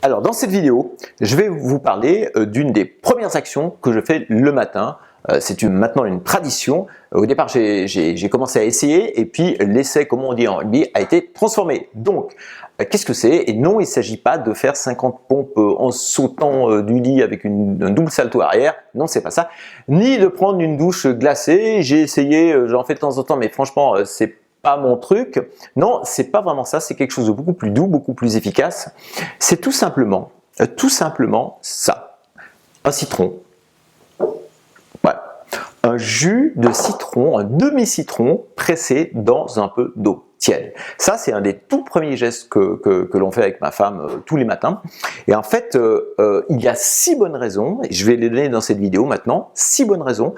Alors dans cette vidéo, je vais vous parler d'une des premières actions que je fais le matin. C'est maintenant une tradition. Au départ, j'ai commencé à essayer et puis l'essai, comme on dit en rugby, a été transformé. Donc, qu'est-ce que c'est? Et non, il ne s'agit pas de faire 50 pompes en sautant du lit avec un double salto arrière. Non, c'est pas ça. Ni de prendre une douche glacée. J'ai essayé, j'en fais de temps en temps, mais franchement, c'est pas mon truc. Non, c'est pas vraiment ça. C'est quelque chose de beaucoup plus doux, beaucoup plus efficace. C'est tout simplement ça. Un citron. Voilà. Un jus de citron, un demi-citron pressé dans un peu d'eau tiède. Ça, c'est un des tout premiers gestes que l'on fait avec ma femme tous les matins. Et en fait, il y a 6 bonnes raisons, et je vais les donner dans cette vidéo maintenant, 6 bonnes raisons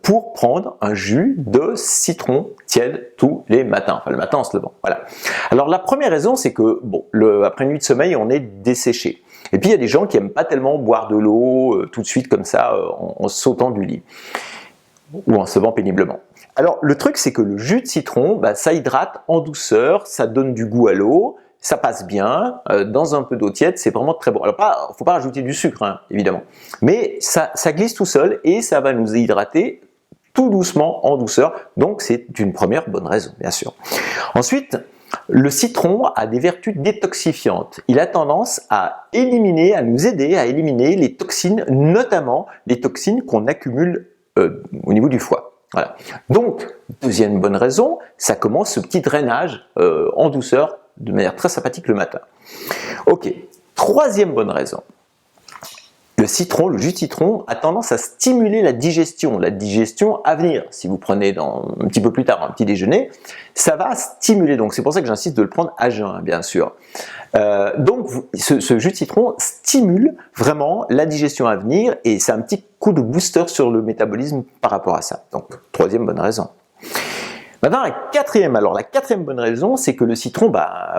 pour prendre un jus de citron tiède tous les matins, enfin le matin en se levant. Voilà. Alors la première raison, c'est que bon, après une nuit de sommeil, on est desséché. Et puis il y a des gens qui n'aiment pas tellement boire de l'eau tout de suite comme ça en sautant du lit ou en se levant péniblement. Alors le truc, c'est que le jus de citron, ça hydrate en douceur, ça donne du goût à l'eau, ça passe bien, dans un peu d'eau tiède, c'est vraiment très bon. Alors il ne faut pas rajouter du sucre, hein, évidemment, mais ça glisse tout seul et ça va nous hydrater tout doucement en douceur, donc c'est une première bonne raison, bien sûr. Ensuite, le citron a des vertus détoxifiantes. Il a tendance à nous aider à éliminer les toxines, notamment les toxines qu'on accumule au niveau du foie. Voilà. Donc, deuxième bonne raison, ça commence ce petit drainage en douceur, de manière très sympathique le matin. Ok, troisième bonne raison. Le jus de citron a tendance à stimuler la digestion à venir. Si vous prenez un petit peu plus tard un petit déjeuner, ça va stimuler. Donc c'est pour ça que j'insiste de le prendre à jeun, bien sûr. Donc ce jus de citron stimule vraiment la digestion à venir et c'est un petit coup de booster sur le métabolisme par rapport à ça. Donc troisième bonne raison. Maintenant, la quatrième bonne raison, c'est que le citron,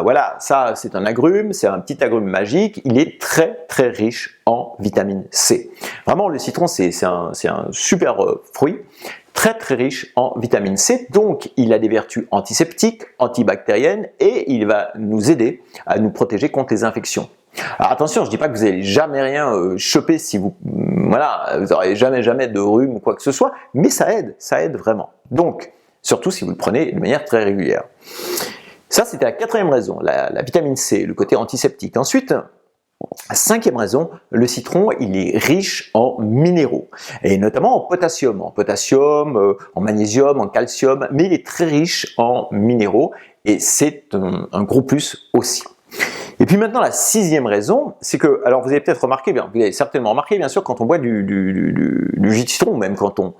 voilà, ça c'est un agrume, c'est un petit agrume magique, il est très très riche en vitamine C. Vraiment, le citron c'est un super fruit, très très riche en vitamine C, donc il a des vertus antiseptiques, antibactériennes et il va nous aider à nous protéger contre les infections. Alors attention, je ne dis pas que vous n'allez jamais rien choper si vous n'aurez jamais de rhume ou quoi que ce soit, mais ça aide vraiment. Donc, surtout si vous le prenez de manière très régulière. Ça, c'était la quatrième raison, la vitamine C, le côté antiseptique. Ensuite, la cinquième raison, le citron, il est riche en minéraux, et notamment en potassium, en magnésium, en calcium, mais il est très riche en minéraux, et c'est un gros plus aussi. Et puis maintenant, la sixième raison, c'est que, alors vous avez peut-être remarqué, vous avez certainement remarqué, bien sûr, quand on boit du jus de citron, même quand on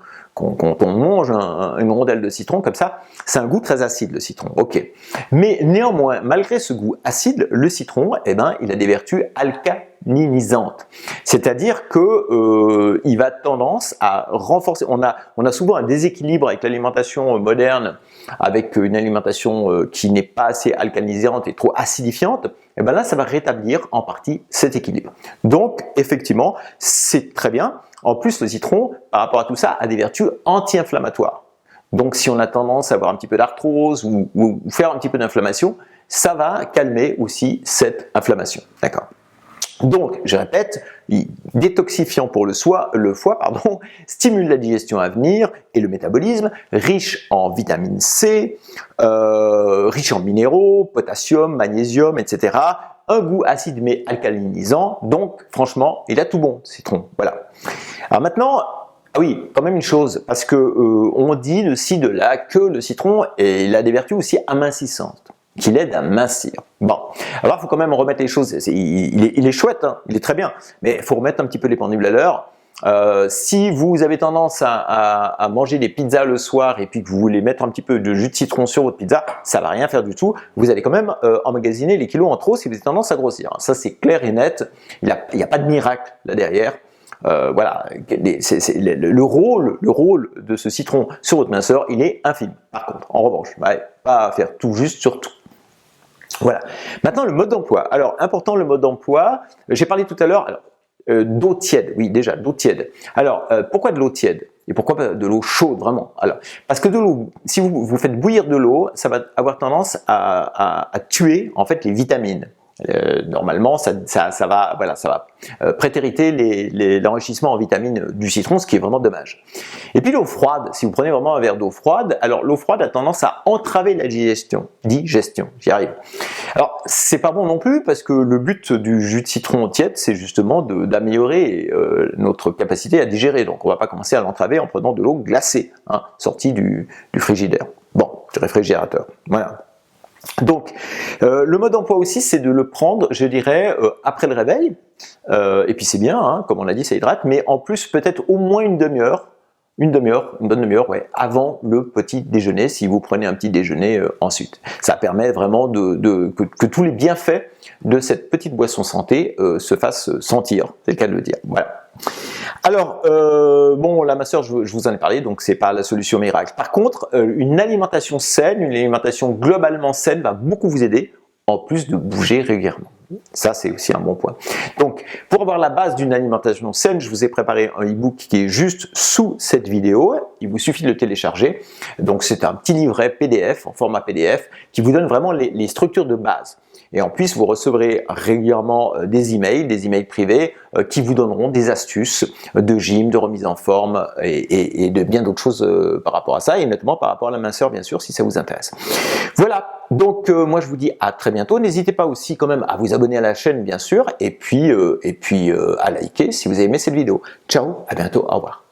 mange une rondelle de citron comme ça, c'est un goût très acide, le citron, ok. Mais néanmoins, malgré ce goût acide, le citron, il a des vertus alcalinisantes. C'est-à-dire que il va tendance à renforcer, on a souvent un déséquilibre avec l'alimentation moderne, avec une alimentation qui n'est pas assez alcalinisante et trop acidifiante, et là ça va rétablir en partie cet équilibre. Donc effectivement, c'est très bien. En plus, le citron, par rapport à tout ça, a des vertus anti-inflammatoires. Donc si on a tendance à avoir un petit peu d'arthrose ou faire un petit peu d'inflammation, ça va calmer aussi cette inflammation. D'accord. Donc, je répète, détoxifiant pour le foie, stimule la digestion à venir et le métabolisme, riche en vitamine C, riche en minéraux, potassium, magnésium, etc. Un goût acide mais alcalinisant, donc franchement, il a tout bon, citron. Voilà. Alors maintenant, oui, quand même une chose, parce que on dit de ci, de là que le citron, il a des vertus aussi amincissantes, qu'il aide à mincir. Bon, alors il faut quand même remettre les choses, il est chouette, hein, il est très bien, mais il faut remettre un petit peu les pendules à l'heure. Si vous avez tendance à manger des pizzas le soir et puis que vous voulez mettre un petit peu de jus de citron sur votre pizza, ça va rien faire du tout. Vous allez quand même emmagasiner les kilos en trop si vous avez tendance à grossir. Ça c'est clair et net, il n'y a pas de miracle là derrière. Voilà, le rôle de ce citron sur votre minceur, il est infime. Par contre, en revanche, pas faire tout juste sur tout. Voilà. Maintenant, le mode d'emploi. Alors, important le mode d'emploi. J'ai parlé tout à l'heure d'eau tiède. Oui, déjà, d'eau tiède. Alors, pourquoi de l'eau tiède? Et pourquoi pas de l'eau chaude, vraiment? Alors, parce que de l'eau, si vous faites bouillir de l'eau, ça va avoir tendance à tuer, en fait, les vitamines. Normalement, ça va, voilà, ça va prétériter l'enrichissement en vitamines du citron, ce qui est vraiment dommage. Et puis l'eau froide, si vous prenez vraiment un verre d'eau froide, alors l'eau froide a tendance à entraver la digestion, j'y arrive. Alors c'est pas bon non plus parce que le but du jus de citron tiède, c'est justement d'améliorer notre capacité à digérer. Donc on va pas commencer à l'entraver en prenant de l'eau glacée, hein, sortie du frigidaire. Bon, du réfrigérateur. Voilà. Donc, le mode d'emploi aussi, c'est de le prendre, je dirais, après le réveil, et puis c'est bien, hein, comme on l'a dit, ça hydrate, mais en plus peut-être au moins une bonne demi-heure, ouais, avant le petit déjeuner, si vous prenez un petit déjeuner ensuite. Ça permet vraiment que tous les bienfaits de cette petite boisson santé se fassent sentir, c'est le cas de le dire. Voilà. Alors, bon, la masseur, je vous en ai parlé, donc c'est pas la solution miracle. Par contre, une alimentation saine, une alimentation globalement saine va beaucoup vous aider, en plus de bouger régulièrement. Ça, c'est aussi un bon point. Donc, pour avoir la base d'une alimentation saine, je vous ai préparé un e-book qui est juste sous cette vidéo. Il vous suffit de le télécharger. Donc, c'est un petit livret PDF, en format PDF, qui vous donne vraiment les structures de base. Et en plus, vous recevrez régulièrement des emails privés qui vous donneront des astuces de gym, de remise en forme et de bien d'autres choses par rapport à ça, et notamment par rapport à la minceur, bien sûr, si ça vous intéresse. Voilà, donc moi je vous dis à très bientôt. N'hésitez pas aussi quand même à vous abonner à la chaîne, bien sûr, et puis à liker si vous avez aimé cette vidéo. Ciao, à bientôt, au revoir.